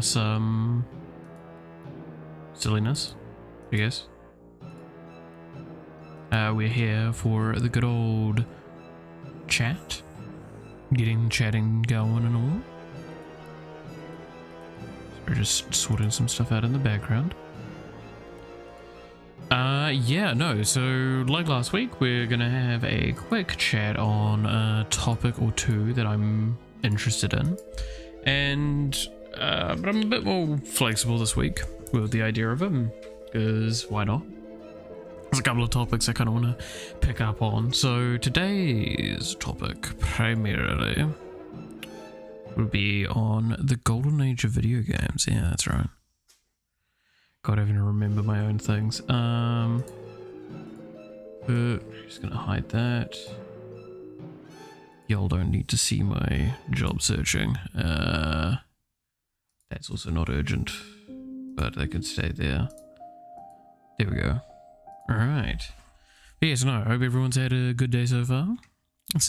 some silliness, I guess. We're here for the good old chat, getting chatting going and all. So we're just sorting some stuff out in the background. So like last week, we're gonna have a quick chat on a topic or two that I'm interested in, but I'm a bit more flexible this week with the idea of them, because why not? There's a couple of topics I kind of want to pick up on. So today's topic primarily will be on the golden age of video games. Yeah, that's right. God, having to remember my own things. Just gonna hide that. Y'all don't need to see my job searching. That's also not urgent, but they can stay there. There we go. Alright. Yes, no, I hope everyone's had a good day so far. It's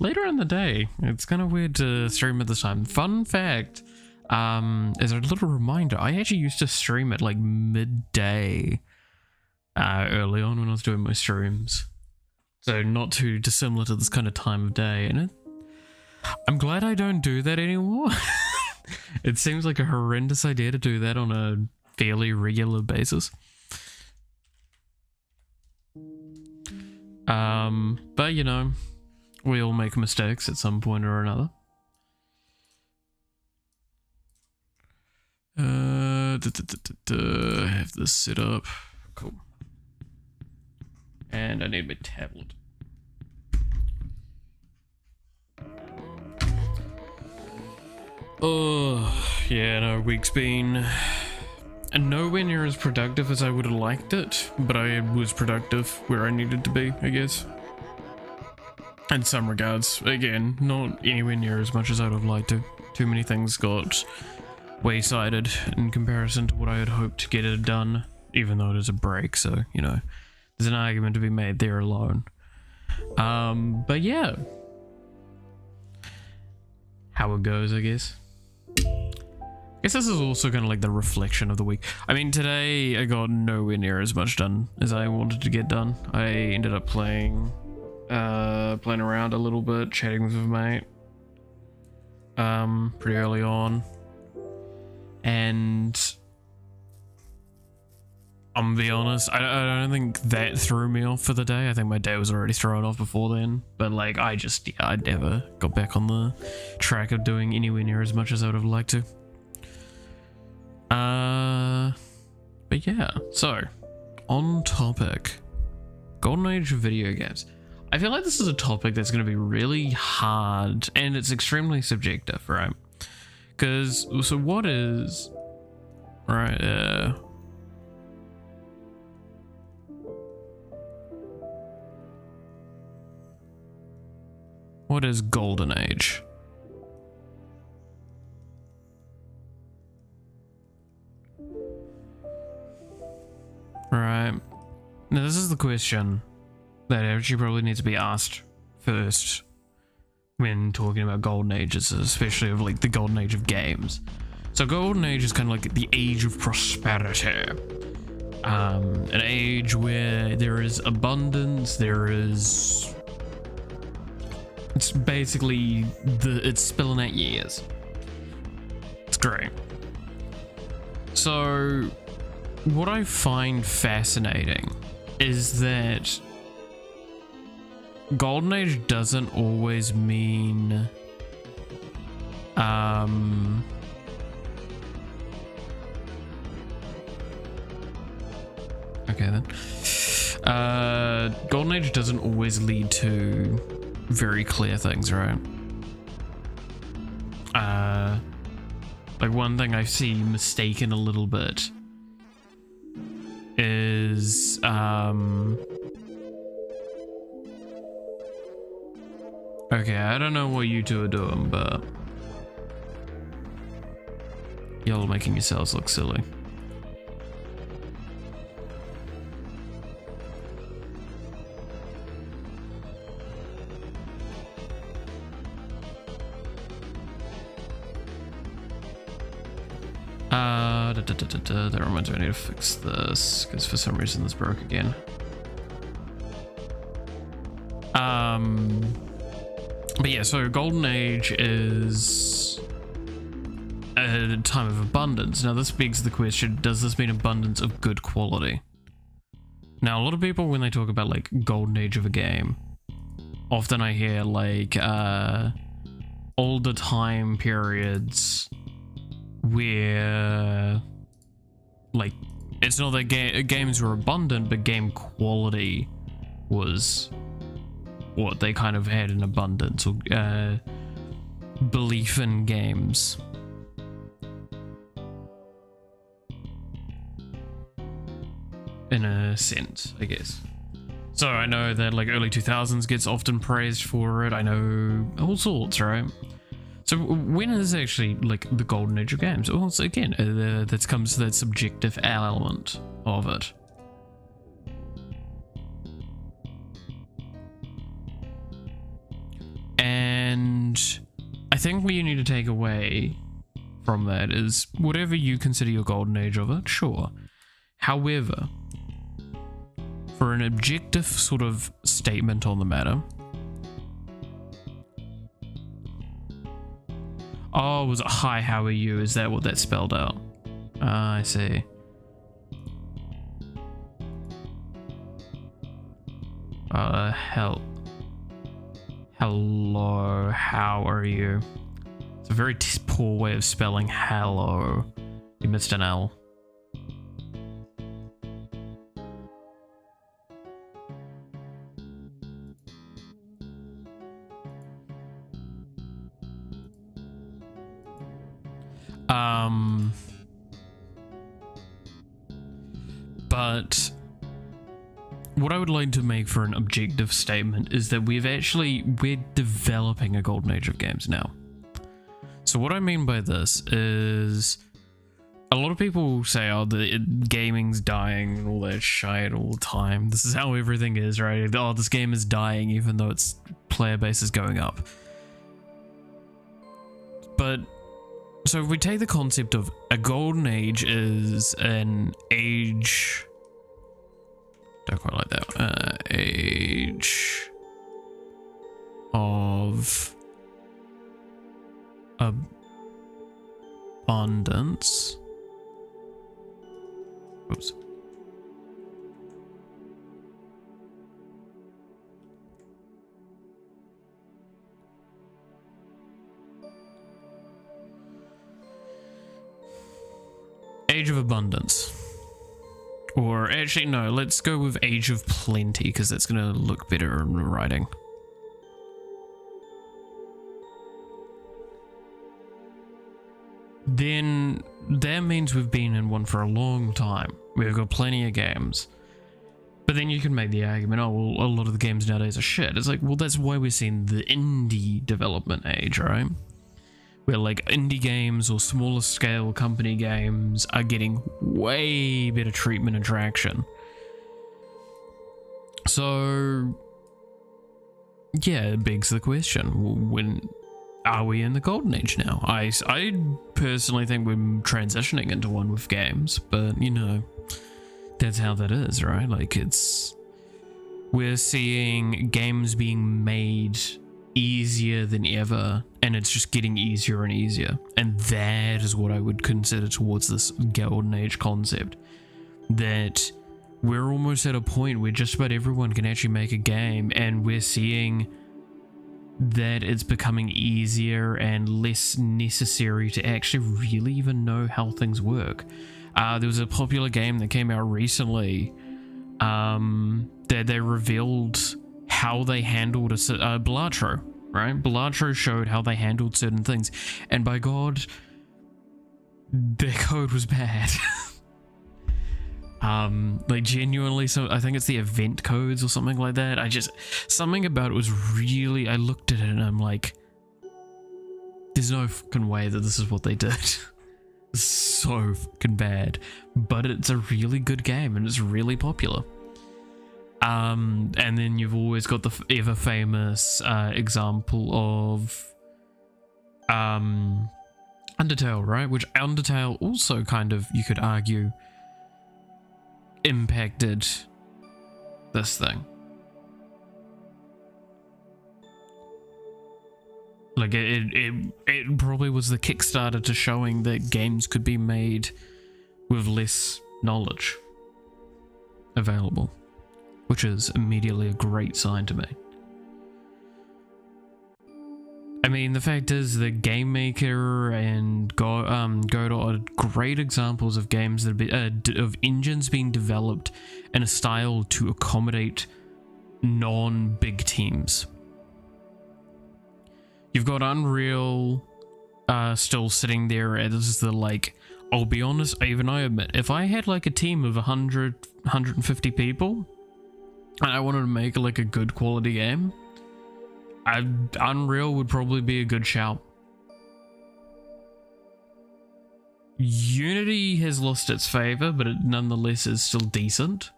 later in the day. It's kind of weird to stream at this time. Fun fact, as a little reminder, I actually used to stream at like midday early on when I was doing my streams. So not too dissimilar to this kind of time of day, and I'm glad I don't do that anymore. It seems like a horrendous idea to do that on a fairly regular basis. But you know, we all make mistakes at some point or another. Have this set up. Cool. And I need my tablet. Oh, yeah, no, week's been nowhere near as productive as I would have liked it, but I was productive where I needed to be, I guess. In some regards, again, not anywhere near as much as I would have liked to. Too many things got way-sided in comparison to what I had hoped to get it done, even though it is a break, so, you know, there's an argument to be made there alone. But yeah. How it goes, I guess. I guess this is also kind of like the reflection of the week. I mean, today I got nowhere near as much done as I wanted to get done. I ended up playing around a little bit, chatting with my mate, pretty early on. And I'm gonna be honest, I don't think that threw me off for the day. I think my day was already thrown off before then. But like, I never got back on the track of doing anywhere near as much as I would have liked to. But yeah, so, on topic, golden age of video games. I feel like this is a topic that's going to be really hard, and it's extremely subjective, right? Because, so what is, right, what is golden age? Right. Now this is the question that actually probably needs to be asked first when talking about golden ages, especially of like the golden age of games. So golden age is kind of like the age of prosperity. An age where there is abundance, it's basically it's spilling out years. It's great. So what I find fascinating is that golden age doesn't always mean okay then. Golden age doesn't always lead to very clear things, right? Like one thing I see mistaken a little bit is okay, I don't know what you two are doing, but y'all are making yourselves look silly. That reminds me I need to fix this because for some reason this broke again. But yeah, so Golden Age is a time of abundance. Now this begs the question, does this mean abundance of good quality? Now a lot of people, when they talk about like Golden Age of a game, often I hear like older time periods where like it's not that games were abundant, but game quality was what they kind of had in abundance, or belief in games. In a sense, I guess. So I know that like early 2000s gets often praised for it. I know all sorts, right? So when is actually like the golden age of games? Well, so again, that comes to that subjective element of it. And I think what you need to take away from that is whatever you consider your golden age of it, sure. However, for an objective sort of statement on the matter. Oh, was it hi, how are you? Is that what that spelled out? I see. Hello, how are you? It's a very poor way of spelling hello. You missed an L. But what I would like to make for an objective statement is that we're developing a golden age of games now. So what I mean by this is a lot of people say, oh, gaming's dying and all that shit all the time. This is how everything is, right? Oh, this game is dying even though its player base is going up. But so if we take the concept of a golden age is an age, don't quite like that, age of abundance. Oops. Age of abundance. Or actually, no, let's go with age of plenty because that's going to look better in writing. Then that means we've been in one for a long time. We've got plenty of games. But then you can make the argument, oh, well, a lot of the games nowadays are shit. It's like, well, that's why we're seeing the indie development age, right? Where like indie games or smaller scale company games are getting way better treatment and traction. So yeah, it begs the question, when are we in the golden age now? I personally think we're transitioning into one with games, but you know, that's how that is, right? Like we're seeing games being made easier than ever, and it's just getting easier and easier, and that is what I would consider towards this golden age concept, that we're almost at a point where just about everyone can actually make a game, and we're seeing that it's becoming easier and less necessary to actually really even know how things work. There was a popular game that came out recently that they revealed how they handled Balatro, right? Balatro showed how they handled certain things, and by God, their code was bad. Like genuinely, so I think it's the event codes or something like that. Something about it was really, I looked at it and I'm like, there's no fucking way that this is what they did. It's so fucking bad, but it's a really good game and it's really popular. And then you've always got the ever famous example of Undertale, right? Which Undertale also kind of, you could argue, impacted this thing. Like it probably was the Kickstarter to showing that games could be made with less knowledge available, which is immediately a great sign to me. I mean, the fact is that Game Maker and Godot are great examples of games that of engines being developed in a style to accommodate non-big teams. You've got Unreal still sitting there as the, like, I'll be honest, even I admit, if I had like a team of 100, 150 people and I wanted to make like a good quality game, Unreal would probably be a good shout. Unity has lost its favor, but it nonetheless is still decent.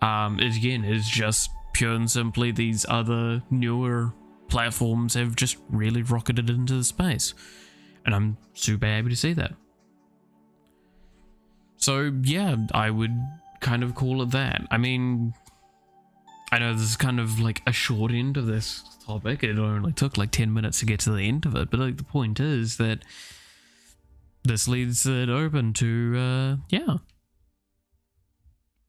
Again, it's just pure and simply these other newer platforms have just really rocketed into the space, and I'm super happy to see that. So yeah, I would kind of call it that. I mean, I know this is kind of like a short end of this topic. It only took like 10 minutes to get to the end of it, but like the point is that this leaves it open to yeah.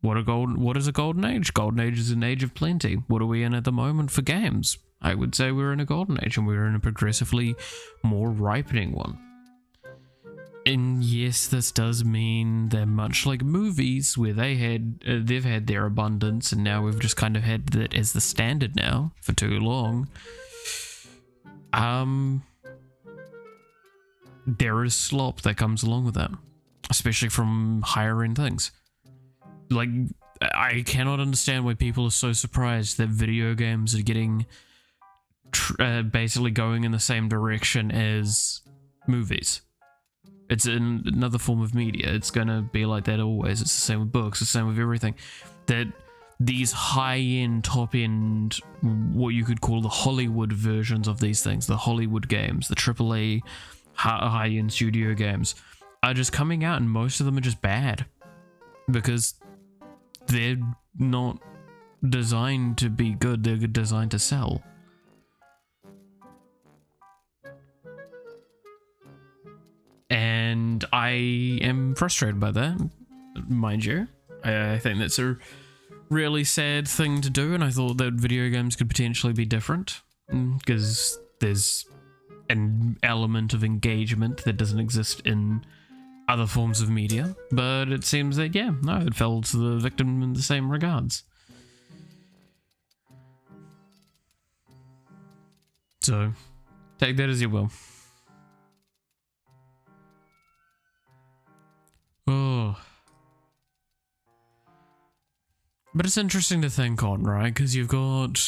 What is a golden age? Golden age is an age of plenty. What are we in at the moment for games? I would say we're in a golden age, and we're in a progressively more ripening one. And yes, this does mean that much like movies, where they've had their abundance, and now we've just kind of had that as the standard now for too long. There is slop that comes along with that, especially from higher end things. Like, I cannot understand why people are so surprised that video games are getting basically going in the same direction as movies. It's another form of media. It's gonna be like that always. It's the same with books, the same with everything. That these high-end, top-end, what you could call the Hollywood versions of these things, the Hollywood games, the AAA high-end studio games, are just coming out, and most of them are just bad. Because they're not designed to be good, they're designed to sell. And I am frustrated by that, mind you. I think that's a really sad thing to do, and I thought that video games could potentially be different, because there's an element of engagement that doesn't exist in other forms of media. But it seems that, yeah, no, it fell to the victim in the same regards. So, take that as you will. Oh. But it's interesting to think on, right? Because you've got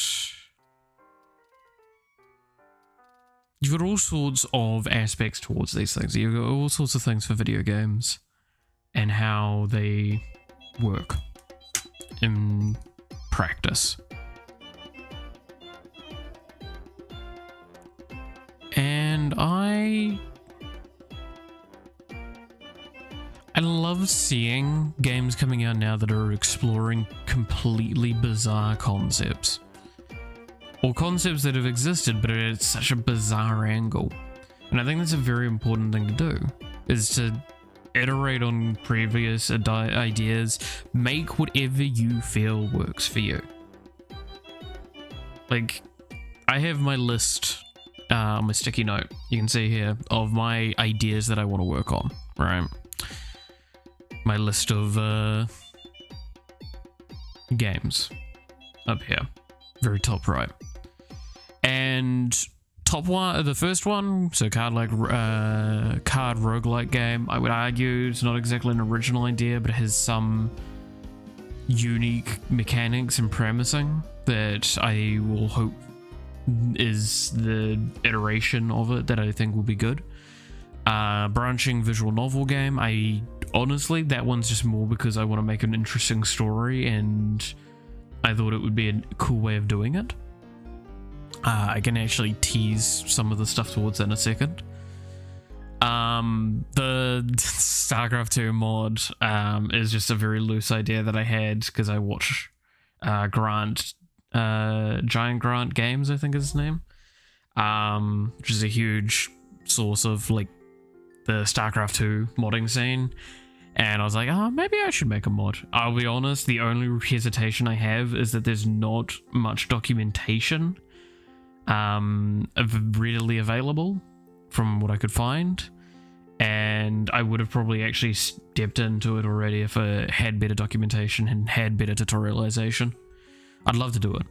all sorts of aspects towards these things. You've got all sorts of things for video games and how they work in practice. And I love seeing games coming out now that are exploring completely bizarre concepts. Or concepts that have existed, but at such a bizarre angle. And I think that's a very important thing to do, is to iterate on previous ideas, make whatever you feel works for you. Like, I have my list on my sticky note, you can see here, of my ideas that I want to work on, right? My list of games up here, very top right. And top one, the first one, so card roguelike game, I would argue it's not exactly an original idea, but it has some unique mechanics and premising that I will hope is the iteration of it that I think will be good. Branching visual novel game, honestly, that one's just more because I want to make an interesting story, and I thought it would be a cool way of doing it. I can actually tease some of the stuff towards that in a second. The StarCraft 2 mod is just a very loose idea that I had because I watch Giant Grant Games, I think is his name, which is a huge source of like the StarCraft 2 modding scene. And I was like, oh, maybe I should make a mod. I'll be honest, the only hesitation I have is that there's not much documentation readily available from what I could find. And I would have probably actually stepped into it already if I had better documentation and had better tutorialization. I'd love to do it.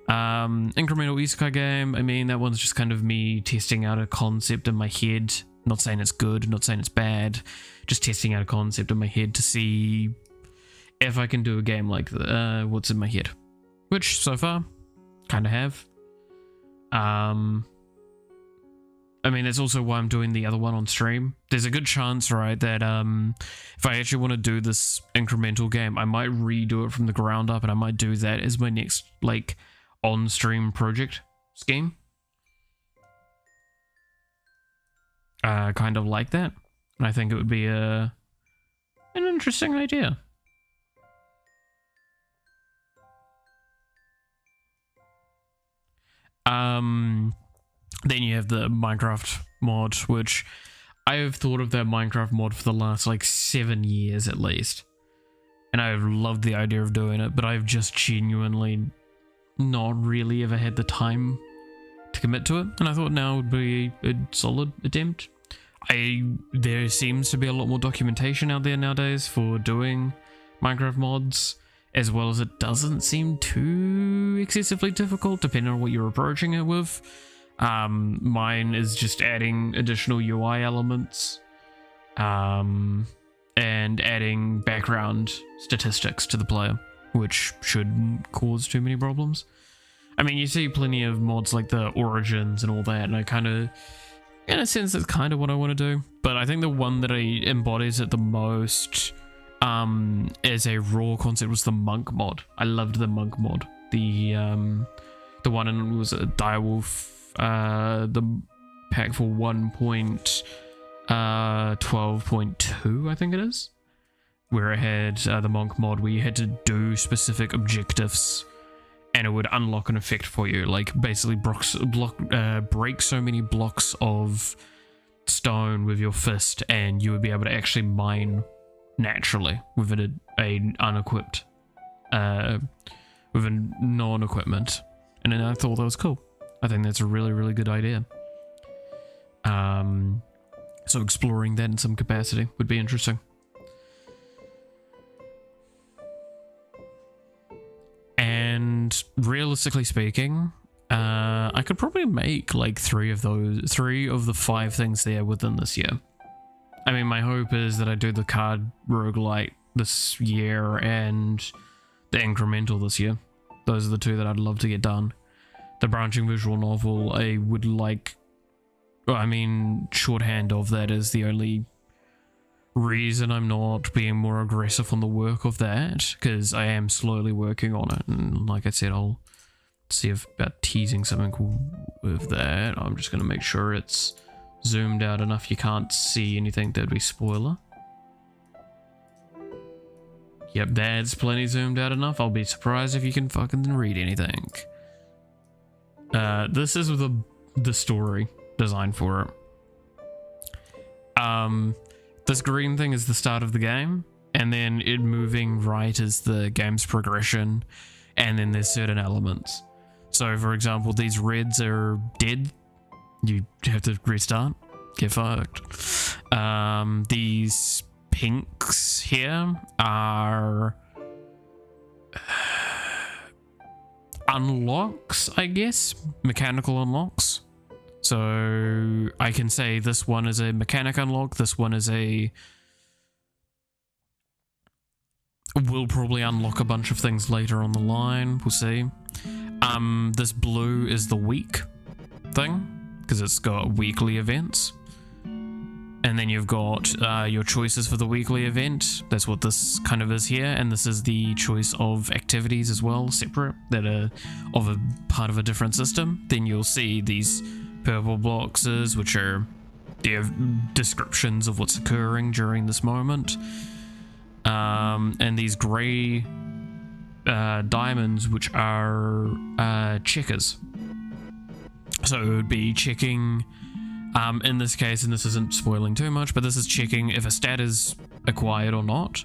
Incremental isekai game, I mean, that one's just kind of me testing out a concept in my head. Not saying it's good, not saying it's bad, just testing out a concept in my head to see if I can do a game like what's in my head, which so far kind of have. I mean, that's also why I'm doing the other one on stream. There's a good chance, right, that if I actually want to do this incremental game, I might redo it from the ground up, and I might do that as my next like on-stream project scheme. Kind of like that. And I think it would be an interesting idea. Then you have the Minecraft mod, which I have thought of that Minecraft mod for the last like 7 years at least. And I've loved the idea of doing it, but I've just genuinely not really ever had the time to commit to it. And I thought now would be a solid attempt. There seems to be a lot more documentation out there nowadays for doing Minecraft mods, as well as it doesn't seem too excessively difficult depending on what you're approaching it with. Mine is just adding additional UI elements and adding background statistics to the player, which shouldn't cause too many problems. I mean, you see plenty of mods like the Origins and all that, and I kind of, in a sense, that's kind of what I want to do. But I think the one that embodies it the most as a raw concept was the Monk mod. I loved the Monk mod. The one in was a Direwolf, the pack for 1.12.2, I think it is, where it had the Monk mod where you had to do specific objectives and it would unlock an effect for you, like basically break so many blocks of stone with your fist, and you would be able to actually mine naturally with a unequipped, with a non-equipment. And then I thought that was cool. I think that's a really, really good idea. So exploring that in some capacity would be interesting. And realistically speaking, I could probably make like 3 of the 5 things there within this year. I mean, my hope is that I do the card roguelite this year and the incremental this year. Those are the 2 that I'd love to get done. The branching visual novel, I would like, well, I mean, shorthand of that is the only reason I'm not being more aggressive on the work of that, because I am slowly working on it, and like I said, I'll see about teasing something cool with that. I'm just going to make sure it's zoomed out enough you can't see anything that'd be spoiler. Yep, that's plenty zoomed out enough. I'll be surprised if you can fucking read anything. This is the story design for it. This green thing is the start of the game, and then it moving right is the game's progression, and then there's certain elements. So for example, these reds are dead. You have to restart. Get fucked. These pinks here are unlocks, I guess, mechanical unlocks. So I can say this one is a mechanic unlock, this one is will probably unlock a bunch of things later on the line, we'll see. This blue is the week thing, because it's got weekly events. And then you've got your choices for the weekly event. That's what this kind of is here. And this is the choice of activities as well, separate, that are of a part of a different system. Then you'll see these purple boxes, which are they have descriptions of what's occurring during this moment. And these grey diamonds, which are checkers. So it would be checking, in this case, and this isn't spoiling too much, but this is checking if a stat is acquired or not.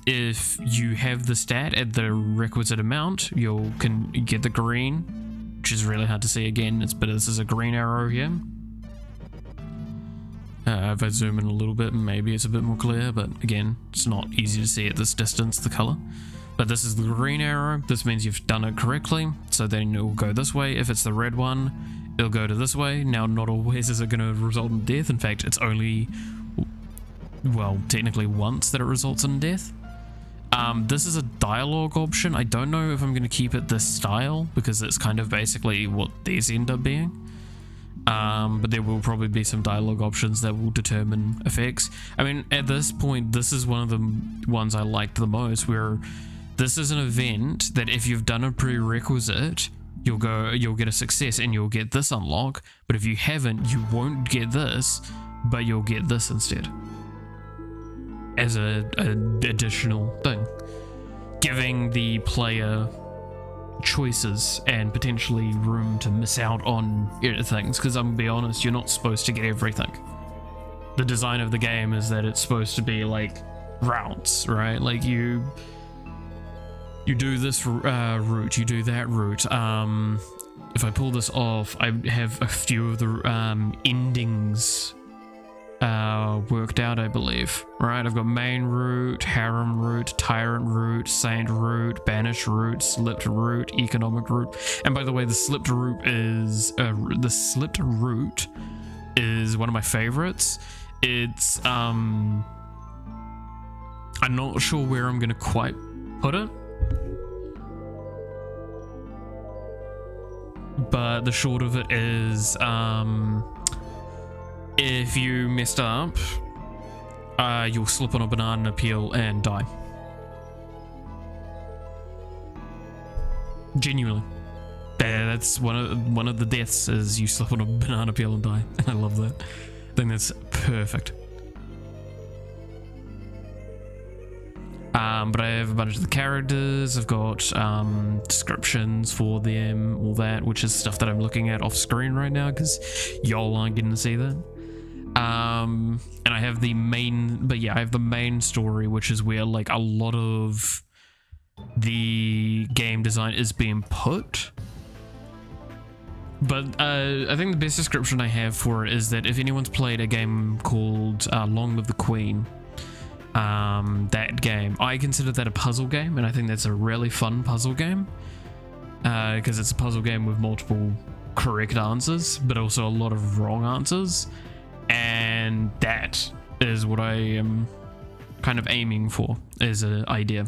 If you have the stat at the requisite amount, you can get the green, which is really hard to see again, but this is a green arrow here. If I zoom in a little bit, maybe it's a bit more clear, but again, it's not easy to see at this distance, the color. But this is the green arrow. This means you've done it correctly, so then it will go this way. If it's the red one, it'll go to this way. Now, not always is it going to result in death. In fact, it's only, well, technically once that it results in death. This is a dialogue option. I don't know if I'm going to keep it this style, because it's kind of basically what these end up being. But there will probably be some dialogue options that will determine effects. I mean, at this point, this is one of the ones I liked the most, where this is an event that if you've done a prerequisite, you'll get a success and you'll get this unlock. But if you haven't, you won't get this, but you'll get this instead as an additional thing, giving the player choices and potentially room to miss out on things, because I'm gonna be honest, you're not supposed to get everything. The design of the game is that it's supposed to be like routes, right? Like you do this route, you do that route. If I pull this off, I have a few of the endings worked out, I believe. Right, I've got main route, harem route, tyrant route, saint route, banished route, slipped route, economic route. And by the way, the slipped route is one of my favorites. It's I'm not sure where I'm gonna quite put it, but the short of it is if you messed up, you'll slip on a banana peel and die. Genuinely. That's one of the deaths, is you slip on a banana peel and die. I love that. I think that's perfect. But I have a bunch of the characters. I've got descriptions for them, all that, which is stuff that I'm looking at off screen right now because y'all aren't getting to see that. And I have the main story, which is where like a lot of the game design is being put. But I think the best description I have for it is that if anyone's played a game called Long Live the Queen, that game, I consider that a puzzle game, and I think that's a really fun puzzle game, because it's a puzzle game with multiple correct answers, but also a lot of wrong answers, and that is what I am kind of aiming for as an idea.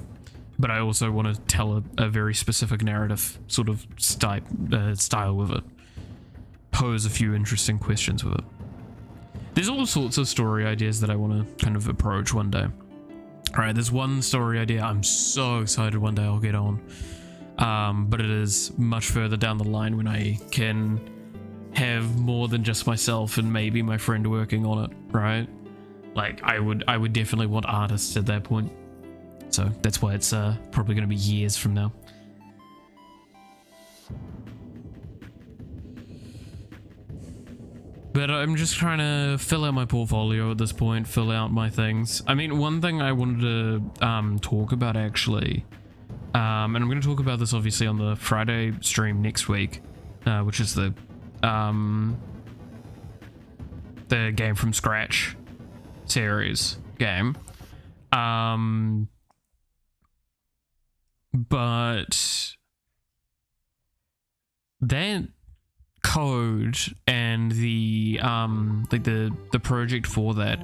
But I also want to tell a very specific narrative sort of style with it, pose a few interesting questions with it. There's all sorts of story ideas that I want to kind of approach one day. Alright, there's one story idea I'm so excited one day I'll get on. But it is much further down the line when I can have more than just myself and maybe my friend working on it, right? Like, I would definitely want artists at that point. So that's why it's probably going to be years from now. But I'm just trying to fill out my portfolio at this point, fill out my things. I mean, one thing I wanted to talk about actually, and I'm going to talk about this obviously on the Friday stream next week, which is the Game from Scratch series game. But that code and the like the project for that,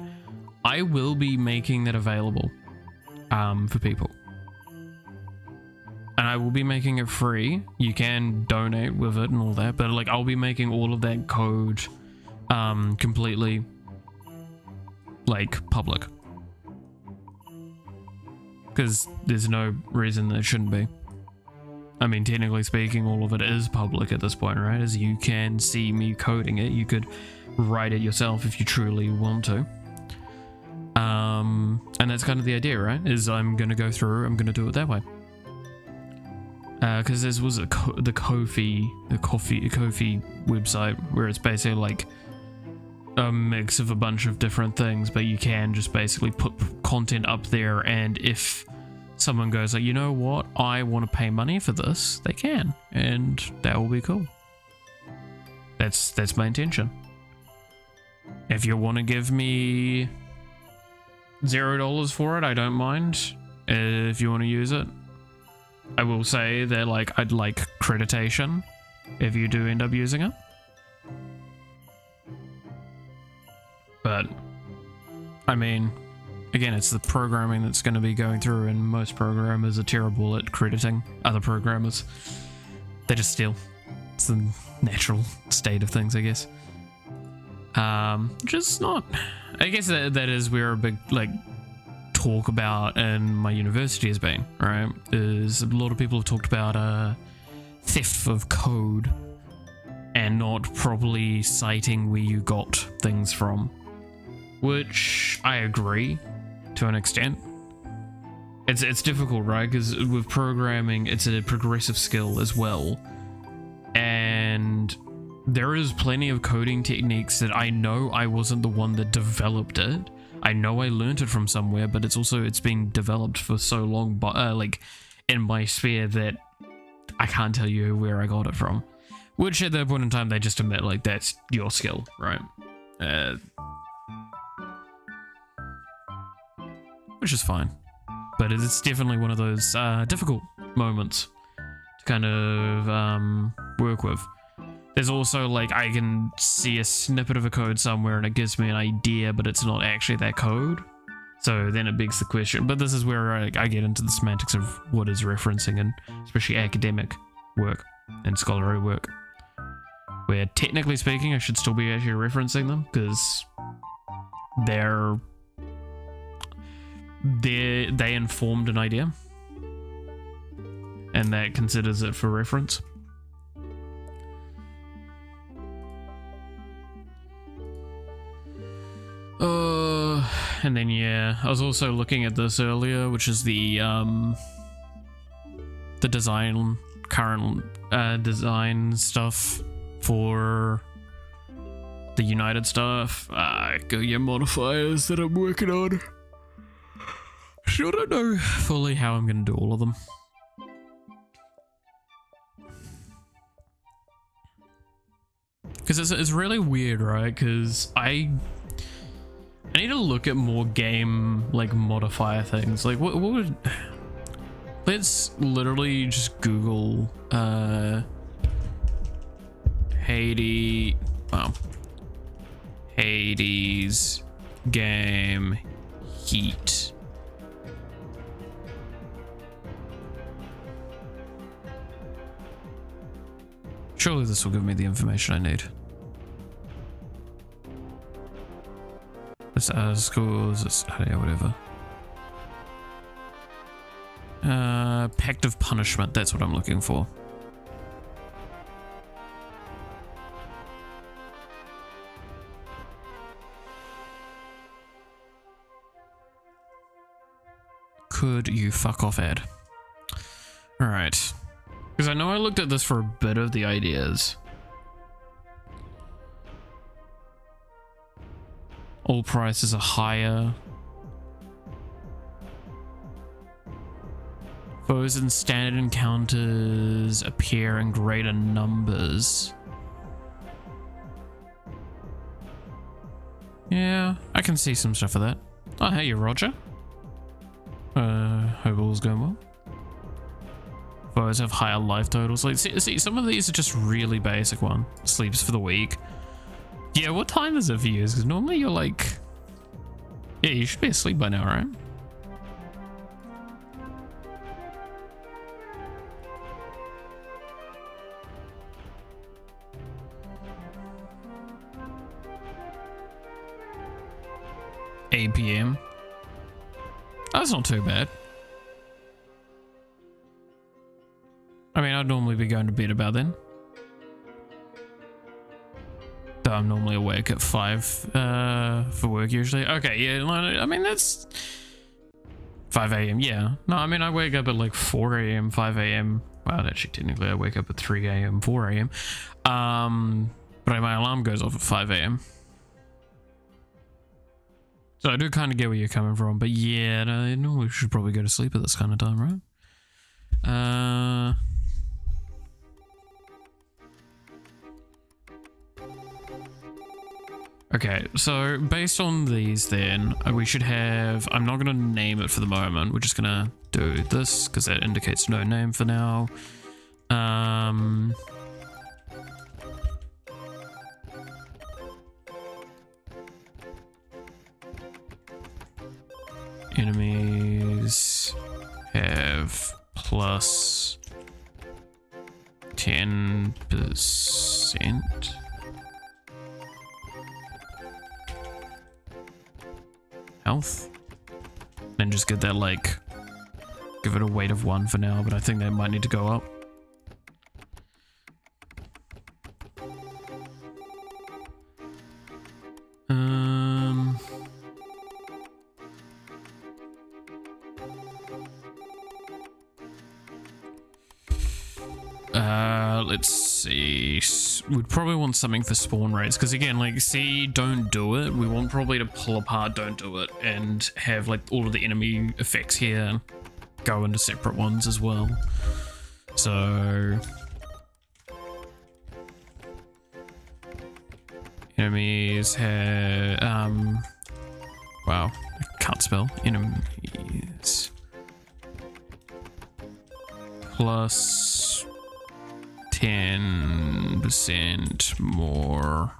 I will be making that available for people, and I will be making it free. You can donate with it and all that, but like I'll be making all of that code completely like public, because there's no reason that it shouldn't be. I mean, technically speaking, all of it is public at this point, right? As you can see me coding it, you could write it yourself if you truly want to. And that's kind of the idea, right? Is I'm going to go through, I'm going to do it that way. Because this was the Ko-fi website where it's basically like a mix of a bunch of different things, but you can just basically put content up there, and if someone goes like, you know what, I want to pay money for this, they can, and that will be cool. That's my intention. If you want to give me $0 for it, I don't mind. If you want to use it, I will say that like I'd like creditation if you do end up using it. But I mean, again, it's the programming that's going to be going through, and most programmers are terrible at crediting other programmers. They just steal. It's the natural state of things, I guess. Just not. I guess that is where a big like talk about in my university has been, right? Is a lot of people have talked about theft of code and not properly citing where you got things from, which I agree to an extent. It's difficult, right? Because with programming, it's a progressive skill as well, and there is plenty of coding techniques that I know I wasn't the one that developed it. I know I learned it from somewhere, but it's been developed for so long, but like in my sphere, that I can't tell you where I got it from. Which at that point in time, they just admit like that's your skill, right? Which is fine, but it's definitely one of those difficult moments to kind of work with. There's also like, I can see a snippet of a code somewhere and it gives me an idea, but it's not actually that code. So then it begs the question, but this is where I get into the semantics of what is referencing, and especially academic work and scholarly work, where technically speaking, I should still be actually referencing them, because they informed an idea, and that considers it for reference. And then yeah, I was also looking at this earlier, which is the current design stuff for the United stuff. Go your modifiers that I'm working on. Still don't know fully how I'm gonna do all of them. Because it's really weird, right? Because I need to look at more game like modifier things. Like what would, let's literally just Google Hades game heat. Surely this will give me the information I need. This schools, this, yeah, whatever. Pact of Punishment, that's what I'm looking for. Could you fuck off, ad? Alright. Because I know I looked at this for a bit of the ideas. All prices are higher. Foes in standard encounters appear in greater numbers. Yeah, I can see some stuff of that. Oh, hey, Roger. Hope all's going well. Foes have higher life totals. Like, see, some of these are just really basic one. Sleeps for the week. Yeah, what time is it for you? Because normally you're like... Yeah, you should be asleep by now, right? $8 PM. That's not too bad. I mean, I'd normally be going to bed about then. Though I'm normally awake at 5 for work usually. Okay, yeah, I mean, that's 5 a.m. Yeah. No, I mean, I wake up at like 4 a.m., 5 a.m. Well, actually, technically, I wake up at 3 a.m., 4 a.m. But my alarm goes off at 5 a.m. So I do kind of get where you're coming from, but yeah, no, we should probably go to sleep at this kind of time, right? Okay, so based on these then, we should have, I'm not going to name it for the moment, we're just going to do this, because that indicates no name for now. Enemies have plus 10%. Health. Then just get that, like, give it a weight of 1 for now, but I think that might need to go up. Let's see. We'd probably want something for spawn rates, because again, like, see, don't do it. We want probably to pull apart don't do it and have like all of the enemy effects here go into separate ones as well. So enemies have wow, I can't spell. Enemies plus 10% more.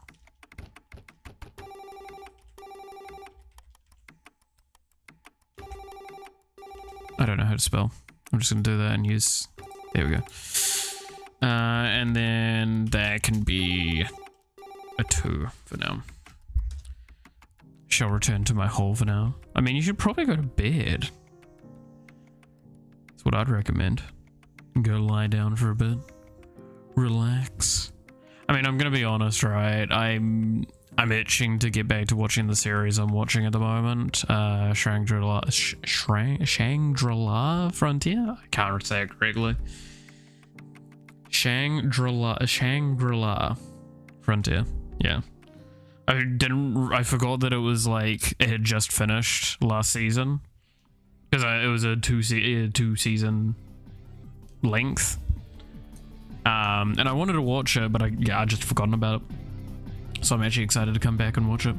I don't know how to spell. I'm just gonna do that and use, there we go. And then that can be a 2 for now. Shall return to my hole for now. I mean, you should probably go to bed. That's what I'd recommend. Go lie down for a bit. Relax. I mean, I'm gonna be honest, right? I'm itching to get back to watching the series I'm watching at the moment. Shangri-La Frontier? I can't say it correctly. Shangri-La Frontier. Yeah. I forgot that it was like, it had just finished last season. Because it was a two season length. And I wanted to watch it, but I just forgotten about it. So I'm actually excited to come back and watch it.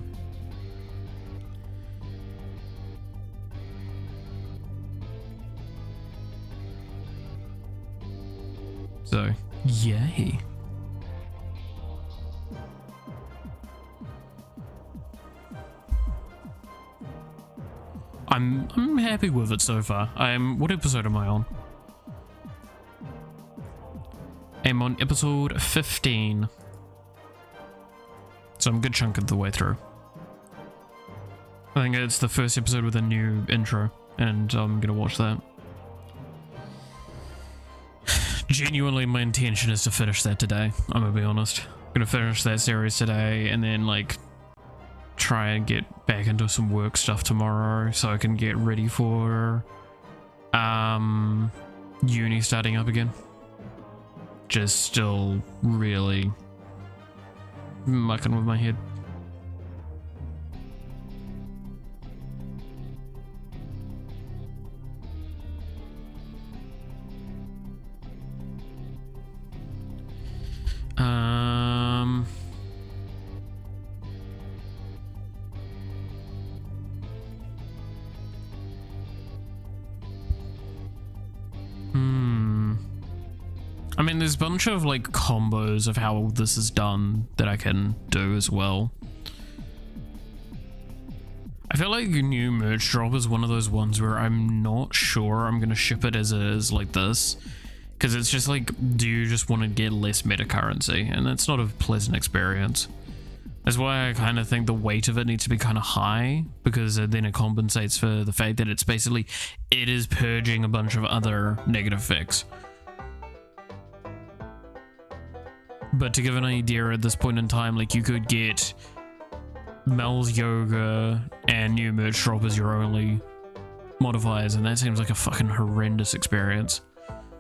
So, yay. I'm happy with it so far. What episode am I on? I'm on episode 15. So I'm a good chunk of the way through. I think it's the first episode with a new intro, and I'm gonna watch that. Genuinely, my intention is to finish that today. I'm gonna be honest. I'm gonna finish that series today, and then like try and get back into some work stuff tomorrow, so I can get ready for uni starting up again. Just still really mucking with my head. I mean, there's a bunch of like combos of how this is done that I can do as well. I feel like new merch drop is one of those ones where I'm not sure I'm gonna ship it as is like this, because it's just like, do you just want to get less meta currency? And that's not a pleasant experience. That's why I kind of think the weight of it needs to be kind of high, because then it compensates for the fact that it's basically, it is purging a bunch of other negative effects. But to give an idea at this point in time, like you could get Mel's Yoga and new merch drop as your only modifiers, and that seems like a fucking horrendous experience.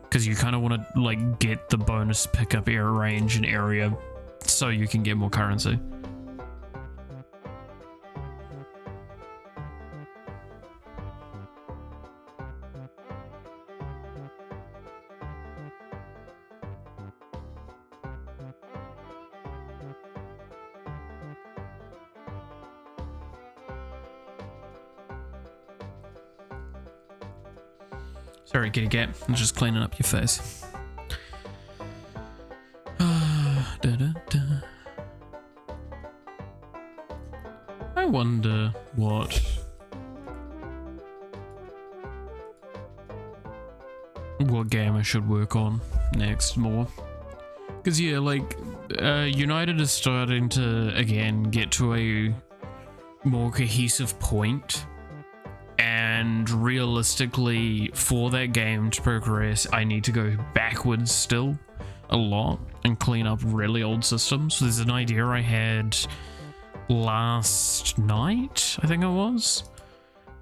Because you kind of want to like get the bonus pickup air range and area so you can get more currency. Sorry, kitty cat. I'm just cleaning up your face. I wonder what game I should work on next more. Because yeah, like United is starting to again get to a more cohesive point. And realistically, for that game to progress, I need to go backwards still a lot and clean up really old systems. So there's an idea I had last night, I think it was,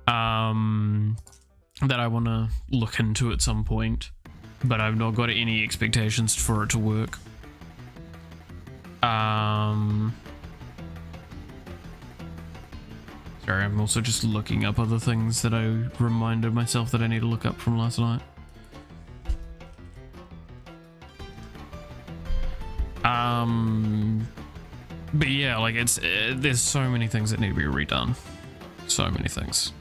that I want to look into at some point, but I've not got any expectations for it to work. Sorry, I'm also just looking up other things that I reminded myself that I need to look up from last night. But yeah, like it's there's so many things that need to be redone. So many things.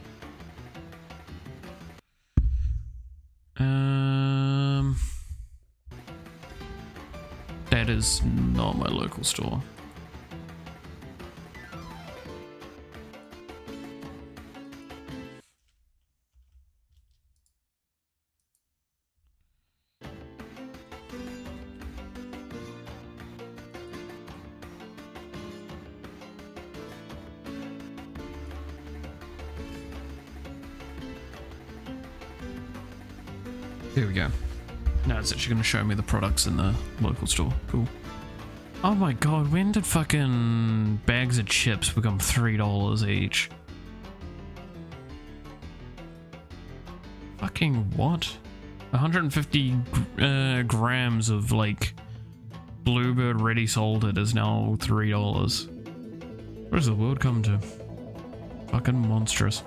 That is not my local store. There we go. Now it's actually going to show me the products in the local store. Cool. Oh my god, when did fucking bags of chips become $3 each? Fucking what? 150 grams of like Bluebird ready salted is now $3. What does the world come to? Fucking monstrous.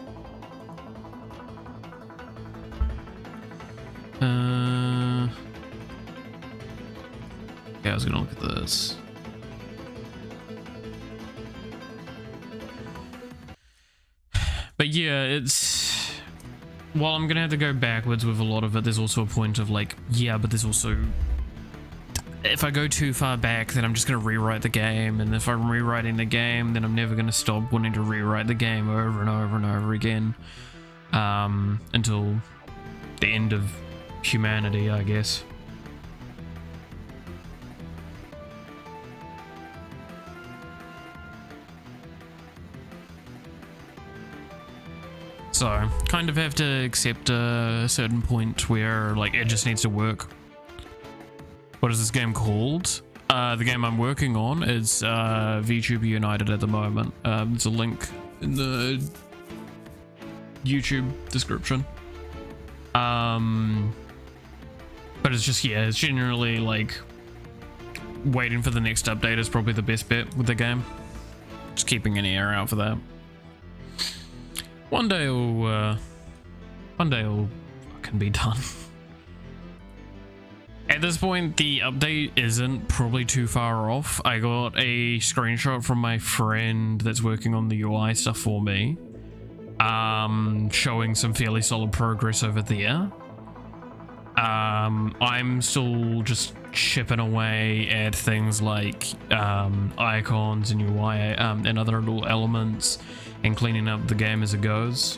Yeah, I was gonna look at this. But yeah, it's... While I'm gonna have to go backwards with a lot of it, there's also a point of like, yeah, but there's also... If I go too far back, then I'm just gonna rewrite the game, and if I'm rewriting the game, then I'm never gonna stop wanting to rewrite the game over and over and over again. Until the end of humanity, I guess. So, kind of have to accept a certain point where, like, it just needs to work. What is this game called? The game I'm working on is VTuber United at the moment. There's a link in the YouTube description. But it's just, yeah, it's generally, like, waiting for the next update is probably the best bet with the game. Just keeping an ear out for that. One day it'll fucking be done. At this point, the update isn't probably too far off. I got a screenshot from my friend that's working on the UI stuff for me, showing some fairly solid progress over there. I'm still just chipping away at things like icons and UI and other little elements, and cleaning up the game as it goes.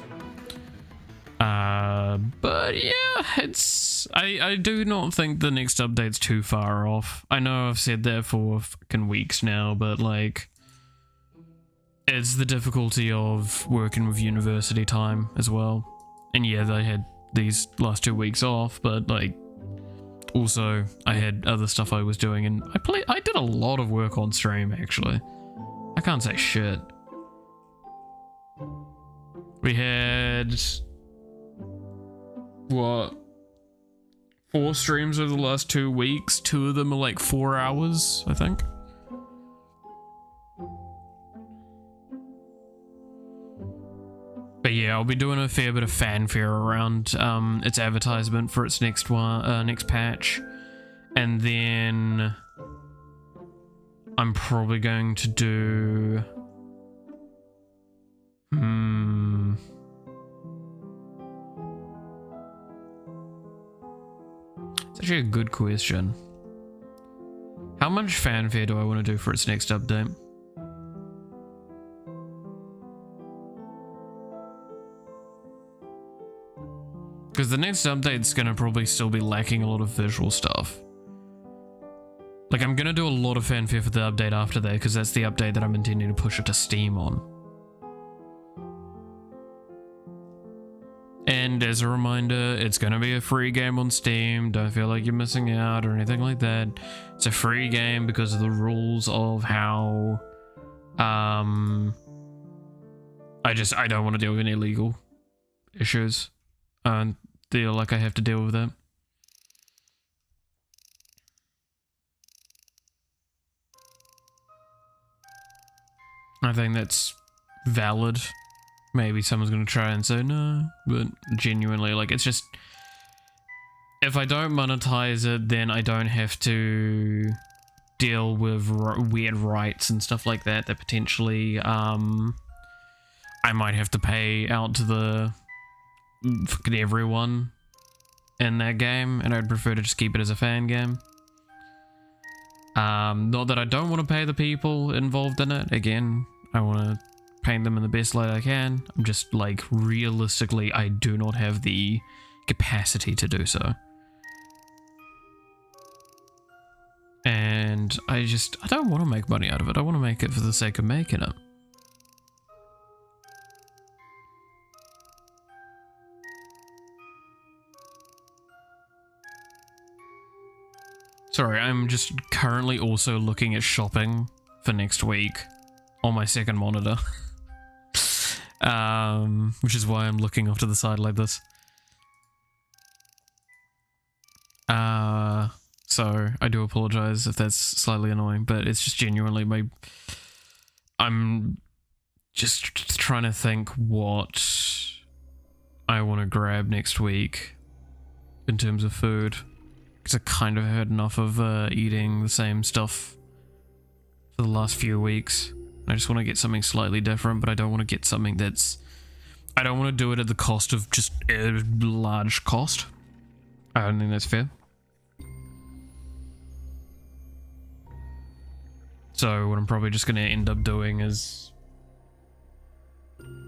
But yeah, it's... I do not think the next update's too far off. I know I've said that for fucking weeks now, but like... It's the difficulty of working with university time as well. And yeah, they had these last 2 weeks off, but like... Also, I had other stuff I was doing, and I did a lot of work on stream, actually. I can't say shit. We had... what? 4 streams over the last 2 weeks. 2 of them are like 4 hours, I think. But yeah, I'll be doing a fair bit of fanfare around its advertisement for its next patch. And then I'm probably going to do... It's actually a good question. How much fanfare do I want to do for its next update? Because the next update's gonna probably still be lacking a lot of visual stuff. Like, I'm gonna do a lot of fanfare for the update after that, because that's the update that I'm intending to push it to Steam on. And as a reminder, it's gonna be a free game on Steam. Don't feel like you're missing out or anything like that. It's a free game because of the rules of how... I don't want to deal with any legal issues. Feel like I have to deal with that. I think that's valid. Maybe someone's gonna try and say no, but genuinely, like, it's just... if I don't monetize it, then I don't have to deal with weird rights and stuff like that potentially, I might have to pay out to the... fucking everyone in that game, and I'd prefer to just keep it as a fan game. Not that I don't want to pay the people involved in it. Again, I want to paint them in the best light I can. I'm just like, realistically, I do not have the capacity to do so. And I don't want to make money out of it. I want to make it for the sake of making it. Sorry, I'm just currently also looking at shopping for next week on my second monitor. Which is why I'm looking off to the side like this. So I do apologize if that's slightly annoying, but it's just genuinely I'm just trying to think what I want to grab next week in terms of food. Because I kind of had enough of eating the same stuff for the last few weeks. I just want to get something slightly different, but I don't want to get something that's... I don't want to do it at the cost of just a large cost. I don't think that's fair. So what I'm probably just going to end up doing is...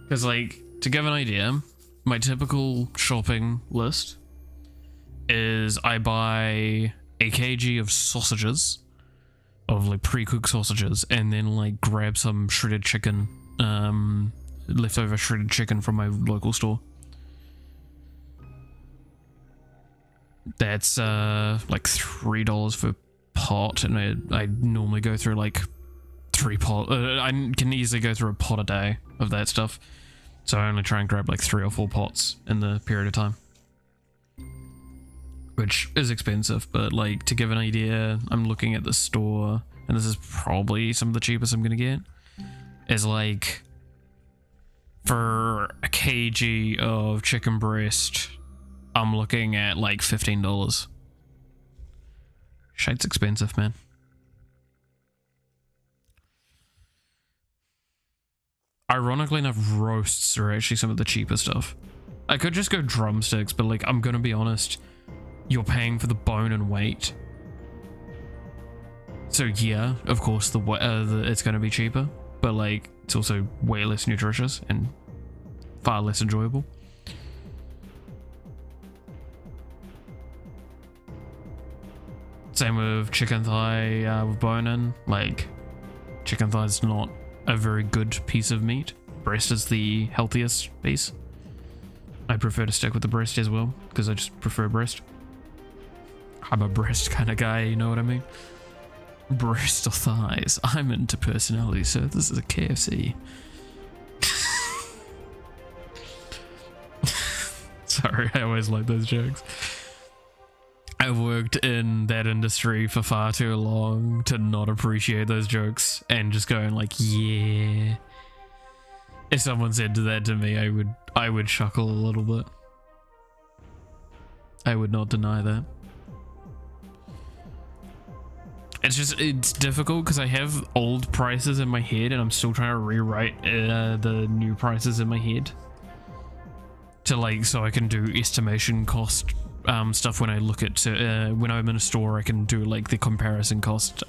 because, like, to give an idea, my typical shopping list is I buy a kg of sausages, of like pre-cooked sausages, and then like grab some shredded chicken, leftover shredded chicken from my local store. That's like $3 for pot, and I normally go through like 3 pot. I can easily go through a pot a day of that stuff, so I only try and grab like 3 or 4 pots in the period of time. Which is expensive, but like, to give an idea, I'm looking at the store, and this is probably some of the cheapest I'm gonna get, is like, for a kg of chicken breast, I'm looking at like $15. Shit's expensive, man. Ironically enough, roasts are actually some of the cheaper stuff. I could just go drumsticks, but like, I'm gonna be honest, you're paying for the bone and weight. So yeah, of course, it's going to be cheaper, but like, it's also way less nutritious and far less enjoyable. Same with chicken thigh with bone in. Like, chicken thigh is not a very good piece of meat. Breast is the healthiest piece. I prefer to stick with the breast as well, because I just prefer breast. I'm a breast kind of guy, you know what I mean? Breast or thighs. I'm into personality, so this is a KFC. Sorry, I always like those jokes. I've worked in that industry for far too long to not appreciate those jokes and just going like, yeah. If someone said that to me, I would chuckle a little bit. I would not deny that. It's difficult because I have old prices in my head and I'm still trying to rewrite the new prices in my head to like, so I can do estimation cost stuff when I look at when I'm in a store. I can do like the comparison cost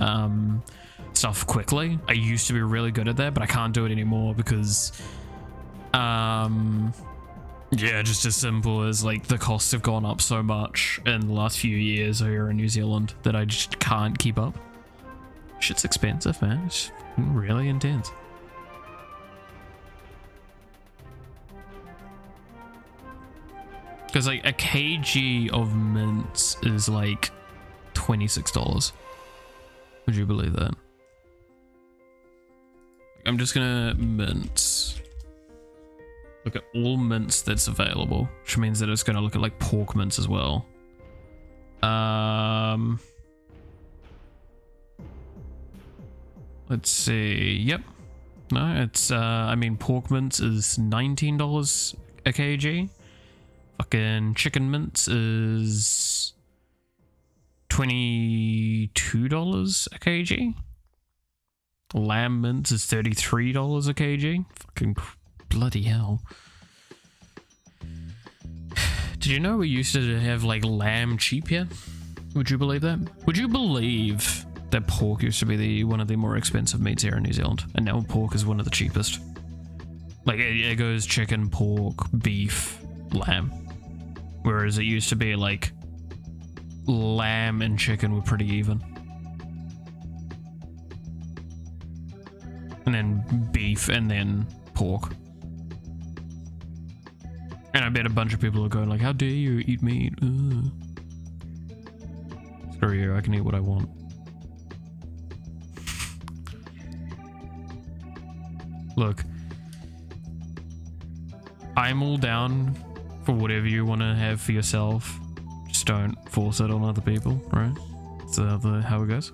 stuff quickly. I used to be really good at that, but I can't do it anymore because yeah, just as simple as like the costs have gone up so much in the last few years here in New Zealand that I just can't keep up. Shit's expensive, man. It's really intense. Because like a kg of mints is like $26. Would you believe that? I'm just gonna mints. Look at all mints that's available, which means that it's gonna look at like pork mints as well. Let's see. Yep. No, it's I mean pork mints is $19 a kg. Fucking chicken mints is $22 a kg. Lamb mints is $33 a kg. Fucking bloody hell. Did you know we used to have like lamb cheap here? Would you believe that? Would you believe that pork used to be one of the more expensive meats here in New Zealand, and now pork is one of the cheapest? Like it goes chicken, pork, beef, lamb. Whereas it used to be like lamb and chicken were pretty even. And then beef and then pork. And I bet a bunch of people are going like, how dare you eat meat? Ugh. Screw you, I can eat what I want. Look, I'm all down for whatever you want to have for yourself. Just don't force it on other people, right? So how it goes.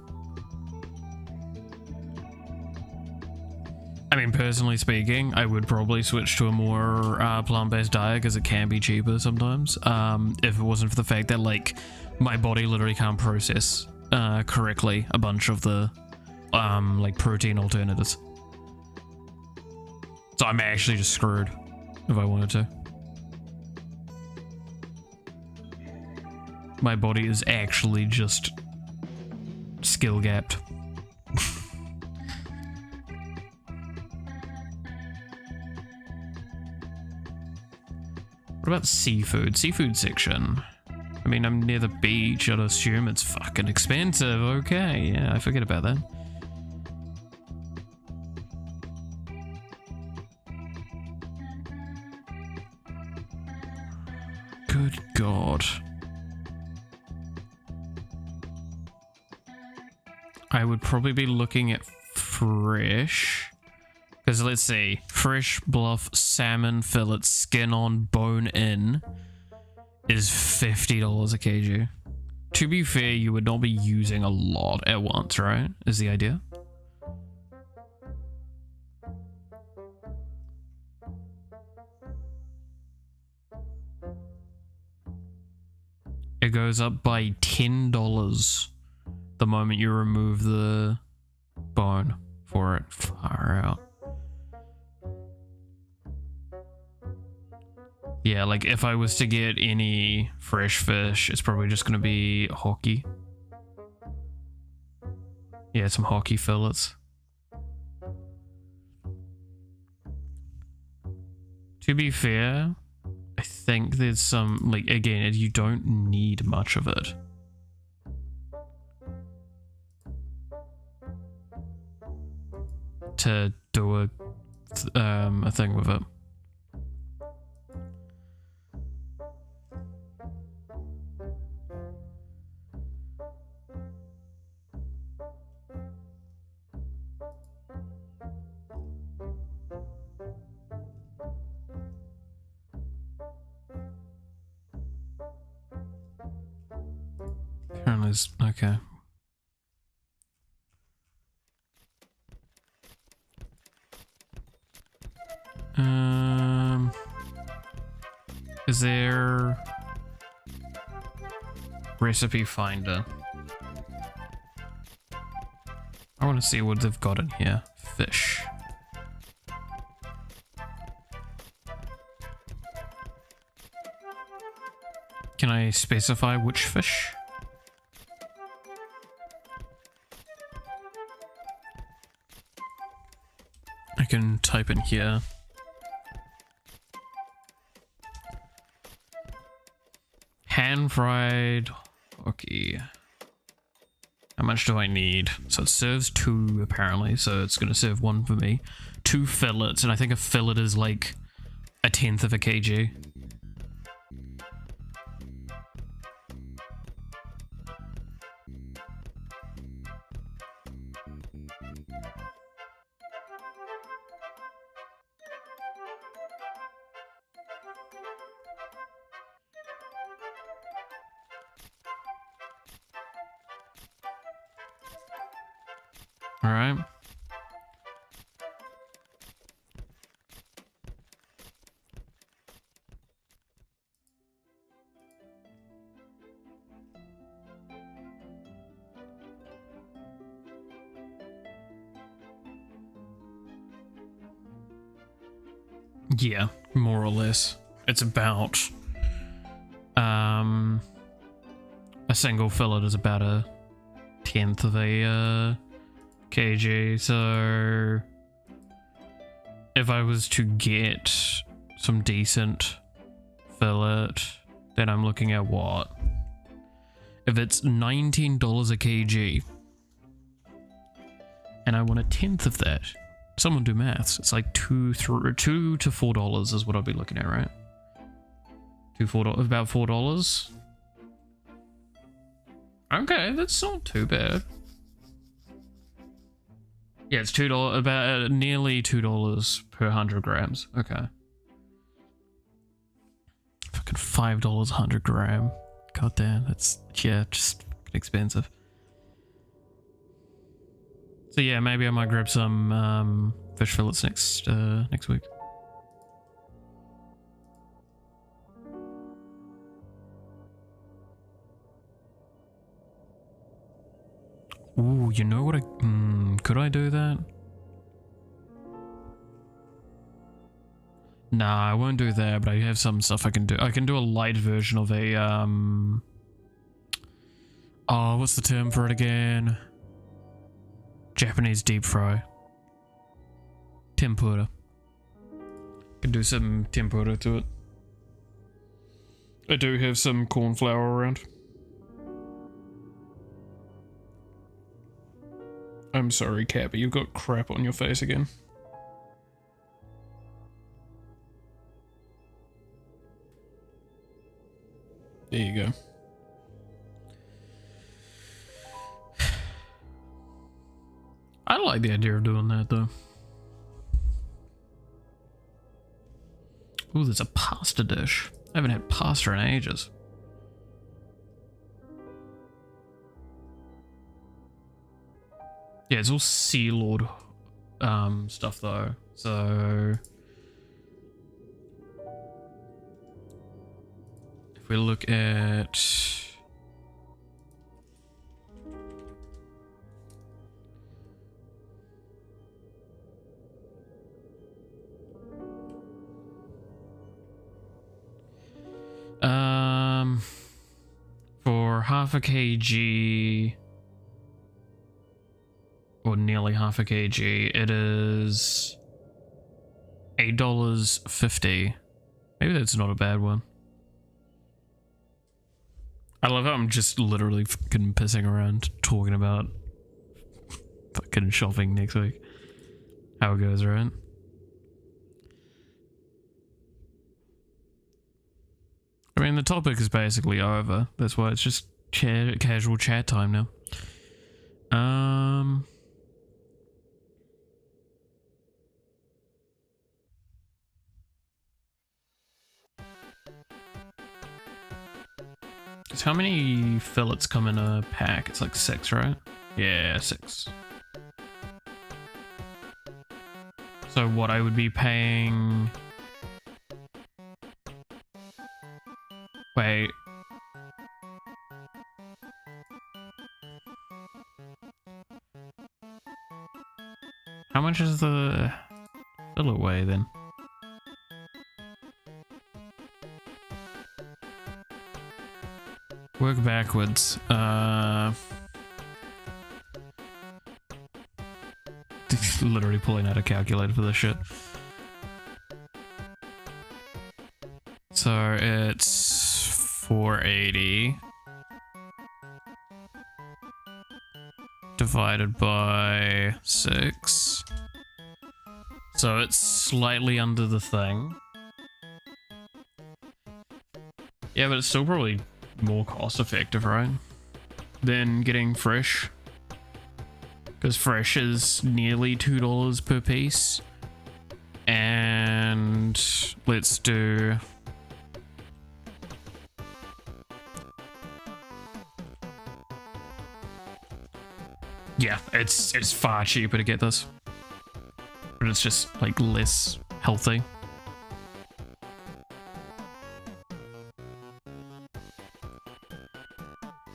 I mean, personally speaking, I would probably switch to a more plant-based diet because it can be cheaper sometimes. If it wasn't for the fact that like my body literally can't process correctly a bunch of the like protein alternatives. So I'm actually just screwed if I wanted to. My body is actually just skill gapped. What about seafood? Seafood section. I mean, I'm near the beach. I'd assume it's fucking expensive. Okay, yeah, I forget about that. Good God. I would probably be looking at fresh. Because let's see, fresh bluff salmon fillet skin on bone in is $50 a kg. To be fair, you would not be using a lot at once, right? Is the idea? It goes up by $10 the moment you remove the bone for it. Far out. Yeah, like if I was to get any fresh fish, it's probably just going to be hockey. Yeah, some hockey fillets. To be fair, I think there's some, like, again, you don't need much of it. To do a thing with it. is okay. Is there recipe finder? I want to see what they've got in here. Fish. Can I specify which fish? I can type in here. Hand-fried hockey. How much do I need? So it serves 2 apparently, so it's gonna serve 1 for me. 2 fillets, and I think a fillet is like 1/10 of a kg. All right. Yeah, more or less. It's about a single fillet is about 1/10 of a kg, so if I was to get some decent fillet, then I'm looking at what? If it's $19 a kg and I want 1/10 of that, someone do maths. It's like $2 to $4 is what I'll be looking at, right? $4, about $4. Okay, that's not too bad. Yeah, it's $2, about nearly $2 per 100 grams. Okay. Fucking $5 100 gram. God damn, that's, yeah, just expensive. So yeah, maybe I might grab some fish fillets next week. Ooh, you know what could I do that? Nah, I won't do that, but I have some stuff I can do. I can do a light version of a, oh, what's the term for it again? Japanese deep fry. Tempura. Can do some tempura to it. I do have some corn flour around. I'm sorry, Cat, but you've got crap on your face again. There you go. I like the idea of doing that, though. Ooh, there's a pasta dish. I haven't had pasta in ages. Yeah, it's all Sea Lord stuff though. So if we look at for half a kg or nearly half a kg, it is $8.50. Maybe that's not a bad one. I love how I'm just literally fucking pissing around talking about fucking shopping next week. How it goes, right? I mean, the topic is basically over. That's why it's just casual chat time now. Because how many fillets come in a pack? It's like 6, right? Yeah, 6. So what I would be paying... Wait. How much is the fillet weigh then? Work backwards. Literally pulling out a calculator for this shit. So it's 480 divided by 6. So it's slightly under the thing. Yeah, but it's still probably more cost effective, right? Than getting fresh. Because fresh is nearly $2 per piece. And let's do... Yeah, it's far cheaper to get this. But it's just like less healthy.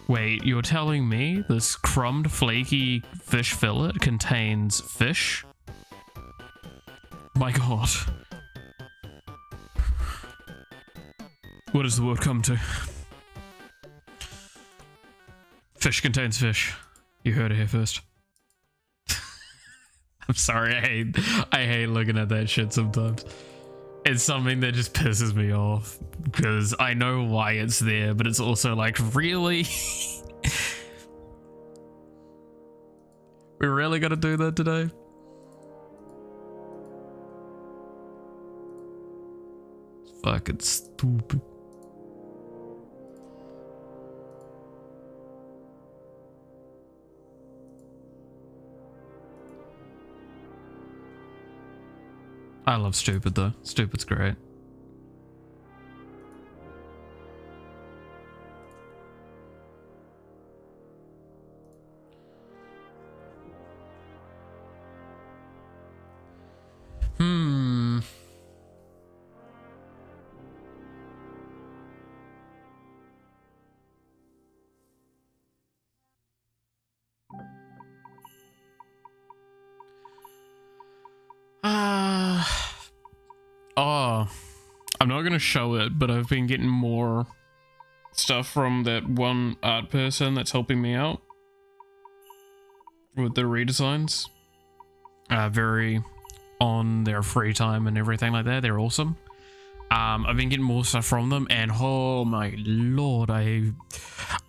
Wait, you're telling me this crumbed flaky fish fillet contains fish? My god. What does the word come to? Fish contains fish. You heard it here first. I'm sorry, I hate looking at that shit sometimes. It's something that just pisses me off because I know why it's there, but it's also like, really? We really gotta do that today? It's fucking stupid. I love stupid though. Stupid's great. Oh, I'm not gonna show it, but I've been getting more stuff from that one art person that's helping me out with the redesigns. Very on their free time and everything like that. They're awesome. I've been getting more stuff from them, and oh my lord, I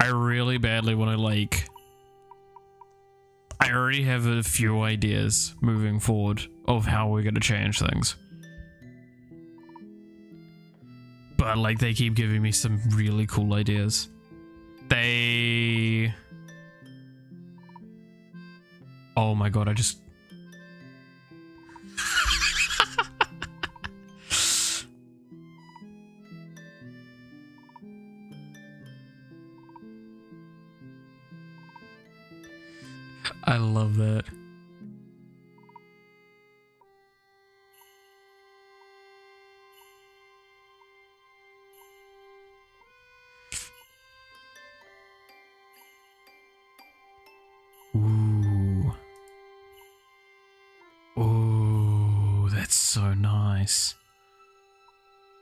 really badly want to like. I already have a few ideas moving forward of how we're gonna change things. But like they keep giving me some really cool ideas. Oh my god, I just... I love that. Ooh. Oh, that's so nice.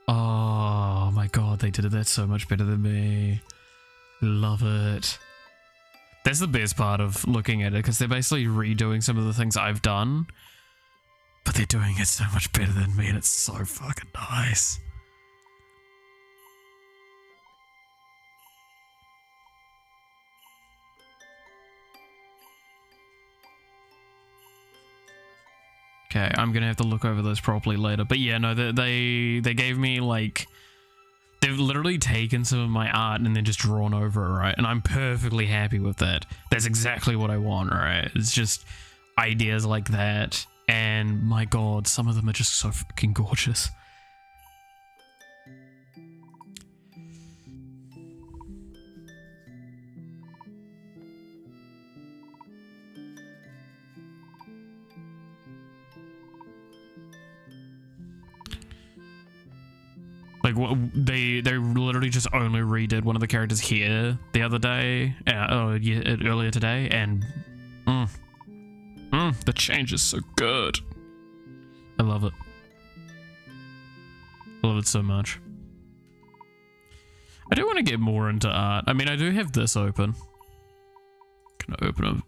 Oh my god, they did that so much better than me. Love it. That's the best part of looking at it, because they're basically redoing some of the things I've done, but they're doing it so much better than me, and it's so fucking nice. Okay, I'm gonna have to look over those properly later. But yeah, no, they gave me like... They've literally taken some of my art and then just drawn over it, right? And I'm perfectly happy with that. That's exactly what I want, right? It's just ideas like that. And my god, some of them are just so fucking gorgeous. Like they literally just only redid one of the characters here the other day, earlier today, and the change is so good. I love it. I love it so much. I do want to get more into art. I mean, I do have this open. Can I open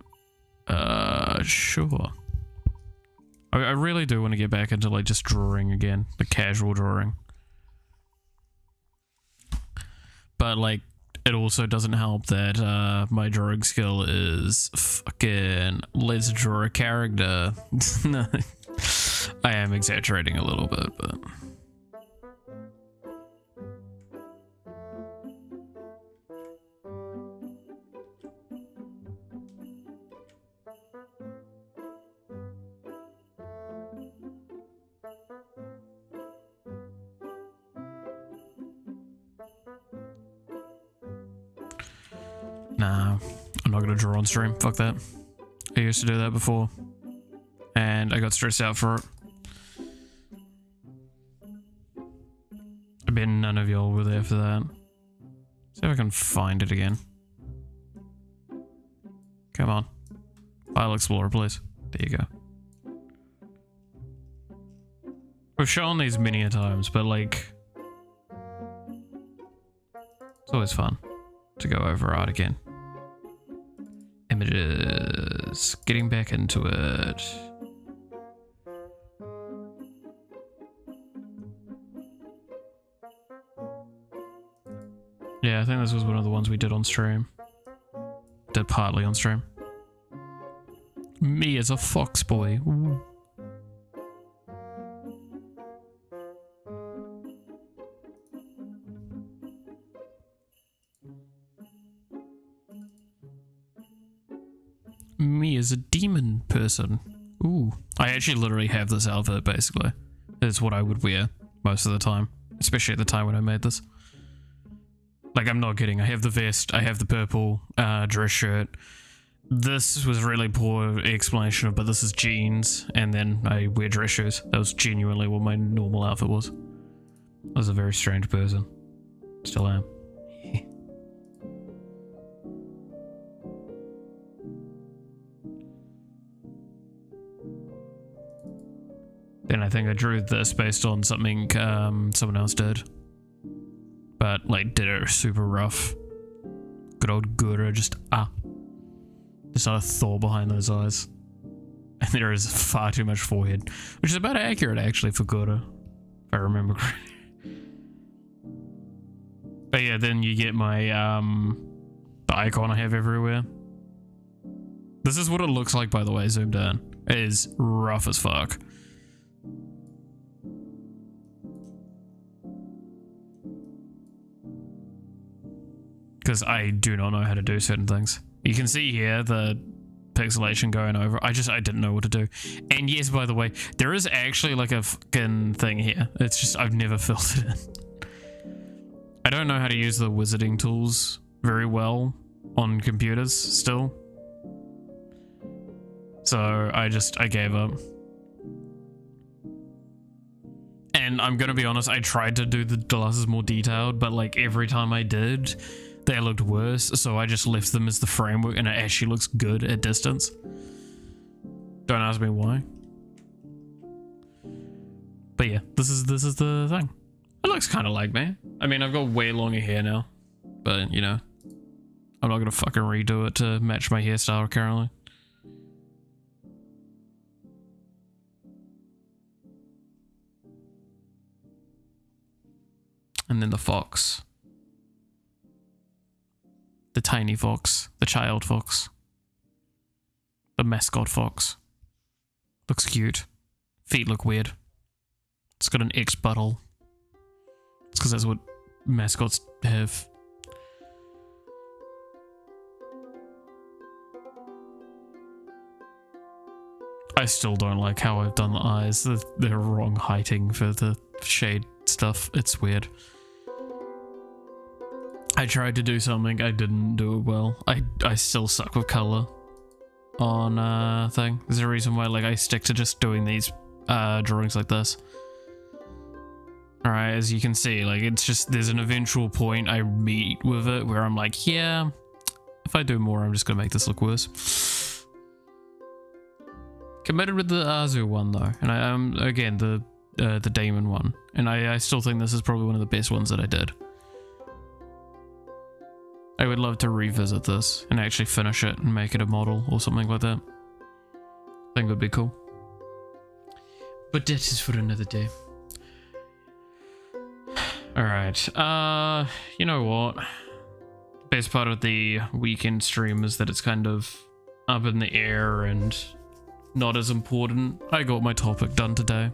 it? Sure. I really do want to get back into like just drawing again, the casual drawing. But like, it also doesn't help that my drawing skill is fucking, let's draw a character. No, I am exaggerating a little bit, but... Nah, I'm not gonna draw on stream. Fuck that. I used to do that before, and I got stressed out for it. I bet none of y'all were there for that. See if I can find it again. Come on. File Explorer, please. There you go. We've shown these many a times, but like... it's always fun to go over art again. Images. Getting back into it. Yeah, I think this was one of the ones we did on stream. Did partly on stream. Me as a fox boy. Ooh. Me as a demon person. Ooh. I actually literally have this outfit, basically. It's what I would wear most of the time. Especially at the time when I made this. Like, I'm not kidding. I have the vest. I have the purple dress shirt. This was really poor explanation of, but this is jeans. And then I wear dress shoes. That was genuinely what my normal outfit was. I was a very strange person. Still am. Then I think I drew this based on something someone else did. But, like, did it super rough. Good old Gura, just not a thought behind those eyes. And there is far too much forehead. Which is about accurate, actually, for Gura. If I remember correctly. But yeah, then you get my, the icon I have everywhere. This is what it looks like, by the way, zoomed in. It is rough as fuck. Because I do not know how to do certain things. You can see here the pixelation going over. I didn't know what to do. And yes, by the way, there is actually like a fucking thing here. It's just, I've never filled it in. I don't know how to use the wizarding tools very well on computers still. So I gave up. And I'm gonna be honest, I tried to do the glasses more detailed, but like every time I did, they looked worse, so I just left them as the framework, and it actually looks good at distance. Don't ask me why. But yeah, this is the thing. It looks kind of like me. I mean, I've got way longer hair now, but you know, I'm not gonna fucking redo it to match my hairstyle currently. And then the fox. The tiny fox. The child fox. The mascot fox. Looks cute. Feet look weird. It's got an X butthole. It's because that's what mascots have. I still don't like how I've done the eyes. They're wrong heighting for the shade stuff. It's weird. I tried to do something, I didn't do it well. I still suck with color on thing. There's a reason why like I stick to just doing these drawings like this. Alright, as you can see, like, it's just, there's an eventual point I meet with it where I'm like, yeah, if I do more, I'm just gonna make this look worse. Committed with the Azu one though, and I again, the Demon one, and I still think this is probably one of the best ones that I did. I would love to revisit this and actually finish it and make it a model or something like that. I think it would be cool. But that is for another day. Alright, you know what? Best part of the weekend stream is that it's kind of up in the air and not as important. I got my topic done today.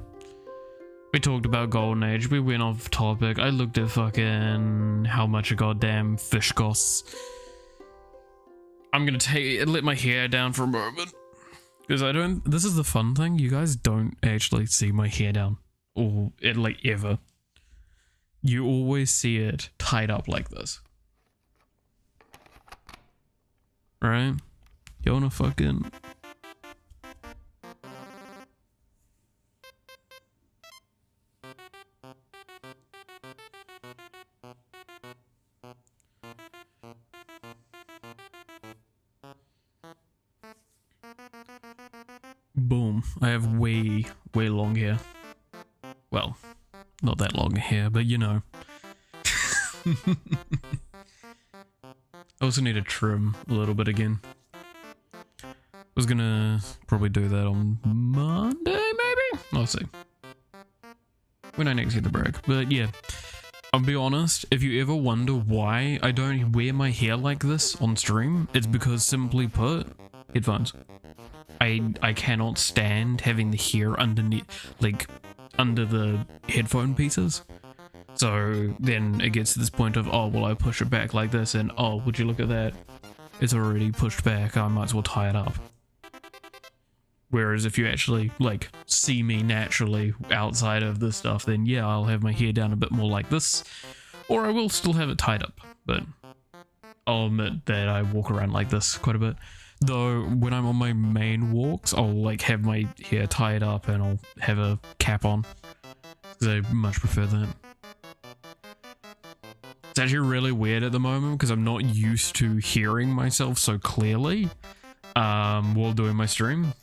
We talked about Golden Age, we went off topic. I looked at fucking how much a goddamn fish costs. I'm gonna let my hair down for a moment. Because this is the fun thing, you guys don't actually see my hair down. Or, like, ever. You always see it tied up like this. Right? You wanna fucking... Boom. I have way long hair. Well, not that long hair, but you know. I also need to trim a little bit again. I was gonna probably do that on Monday, maybe? I'll see. When I next get the break. But yeah, I'll be honest, if you ever wonder why I don't wear my hair like this on stream, it's because, simply put, headphones. I cannot stand having the hair underneath, like, under the headphone pieces. So then it gets to this point of, oh, well, I push it back like this, and oh, would you look at that? It's already pushed back, I might as well tie it up. Whereas if you actually, like, see me naturally outside of this stuff, then yeah, I'll have my hair down a bit more like this, or I will still have it tied up, but I'll admit that I walk around like this quite a bit. Though when I'm on my main walks, I'll like have my hair tied up and I'll have a cap on, because I much prefer that. It's actually really weird at the moment because I'm not used to hearing myself so clearly while doing my stream.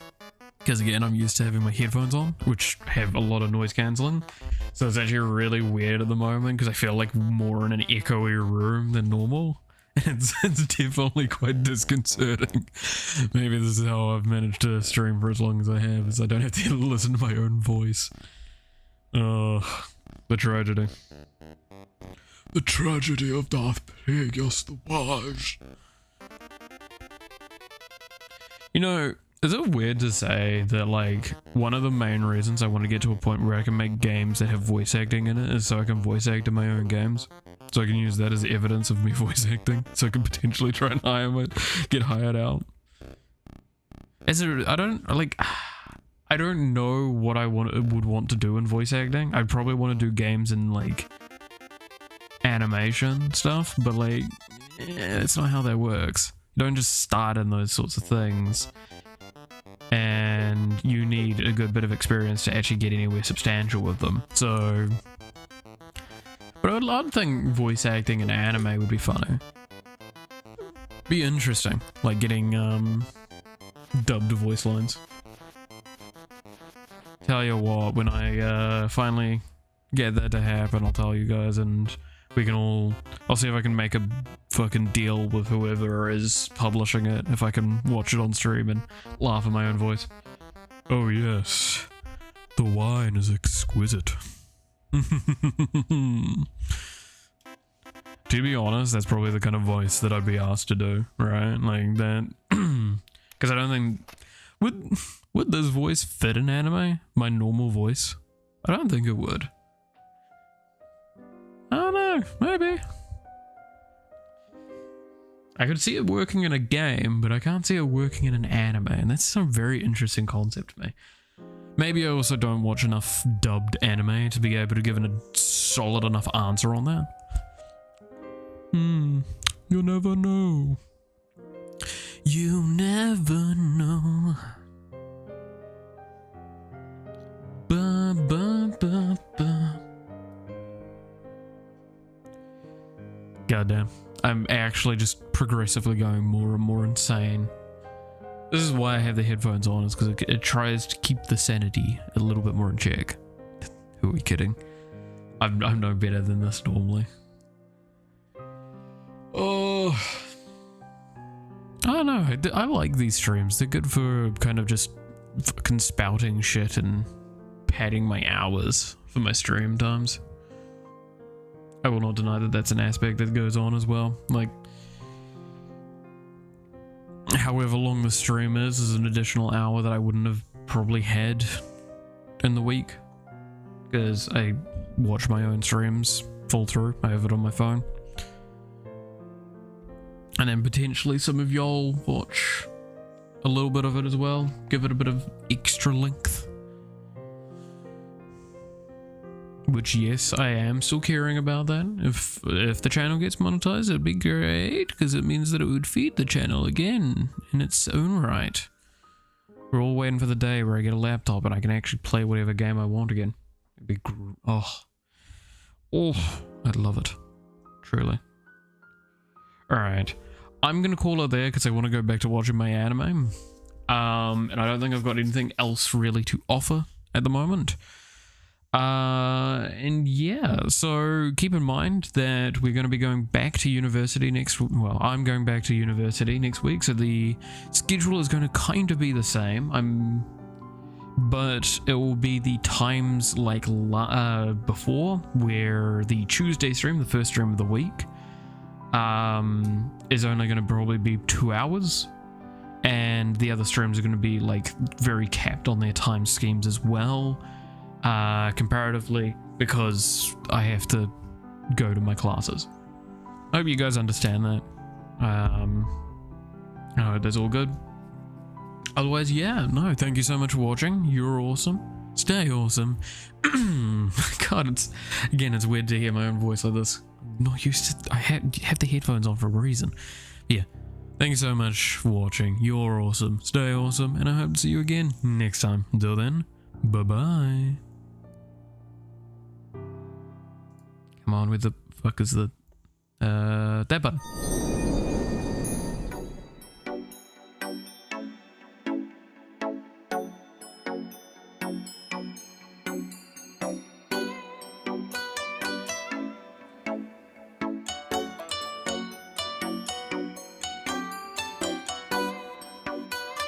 Because again, I'm used to having my headphones on, which have a lot of noise cancelling. So it's actually really weird at the moment because I feel like more in an echoey room than normal. It's definitely quite disconcerting. Maybe this is how I've managed to stream for as long as I have, is I don't have to listen to my own voice. The tragedy. The tragedy of Darth Plagueis the Wise. You know, is it weird to say that, like, one of the main reasons I want to get to a point where I can make games that have voice acting in it is so I can voice act in my own games? So I can use that as evidence of me voice acting, so I can potentially try and get hired out. I don't know what I would want to do in voice acting. I'd probably want to do games in, like, animation stuff, but, like, it's not how that works. You don't just start in those sorts of things, and you need a good bit of experience to actually get anywhere substantial with them. So... But I'd think voice acting in anime would be funny. Be interesting, like getting dubbed voice lines. Tell you what, when I finally get that to happen, I'll tell you guys, and we can I'll see if I can make a fucking deal with whoever is publishing it, if I can watch it on stream and laugh at my own voice. Oh yes, the wine is exquisite. To be honest, that's probably the kind of voice that I'd be asked to do, right? Like that, because I don't think would this voice fit in anime? My normal voice? I don't think it would. I don't know, maybe. I could see it working in a game, but I can't see it working in an anime, and that's a very interesting concept to me. Maybe I also don't watch enough dubbed anime to be able to give a solid enough answer on that. You'll never know. You never know. Ba, ba, ba, ba. Goddamn. I'm actually just progressively going more and more insane. This is why I have the headphones on, is because it tries to keep the sanity a little bit more in check. Who are we kidding? I'm no better than this normally. Oh, I don't know. I like these streams. They're good for kind of just fucking spouting shit and padding my hours for my stream times. I will not deny that that's an aspect that goes on as well. Like, however long the stream is an additional hour that I wouldn't have probably had in the week, because I watch my own streams full through. I have it on my phone. And then potentially some of y'all watch a little bit of it as well. Give it a bit of extra length. Which, yes, I am still caring about that. If the channel gets monetized, it'd be great, because it means that it would feed the channel again in its own right. We're all waiting for the day where I get a laptop and I can actually play whatever game I want again. It'd be I'd love it. Truly. Alright. I'm gonna call it there because I want to go back to watching my anime. And I don't think I've got anything else really to offer at the moment. And yeah, so keep in mind that we're going to be going back to university I'm going back to university next week, so the schedule is going to kind of be the same. But it will be the times like before, where the Tuesday stream, the first stream of the week, is only going to probably be 2 hours, and the other streams are going to be like very capped on their time schemes as well. Comparatively, because I have to go to my classes. I hope you guys understand that. I hope that's all good. Otherwise, yeah, no, thank you so much for watching. You're awesome. Stay awesome. God, it's weird to hear my own voice like this. I'm not used to. I have the headphones on for a reason. Yeah, thank you so much for watching. You're awesome. Stay awesome, and I hope to see you again next time. Until then, bye-bye. Come on, where the fuck is that button?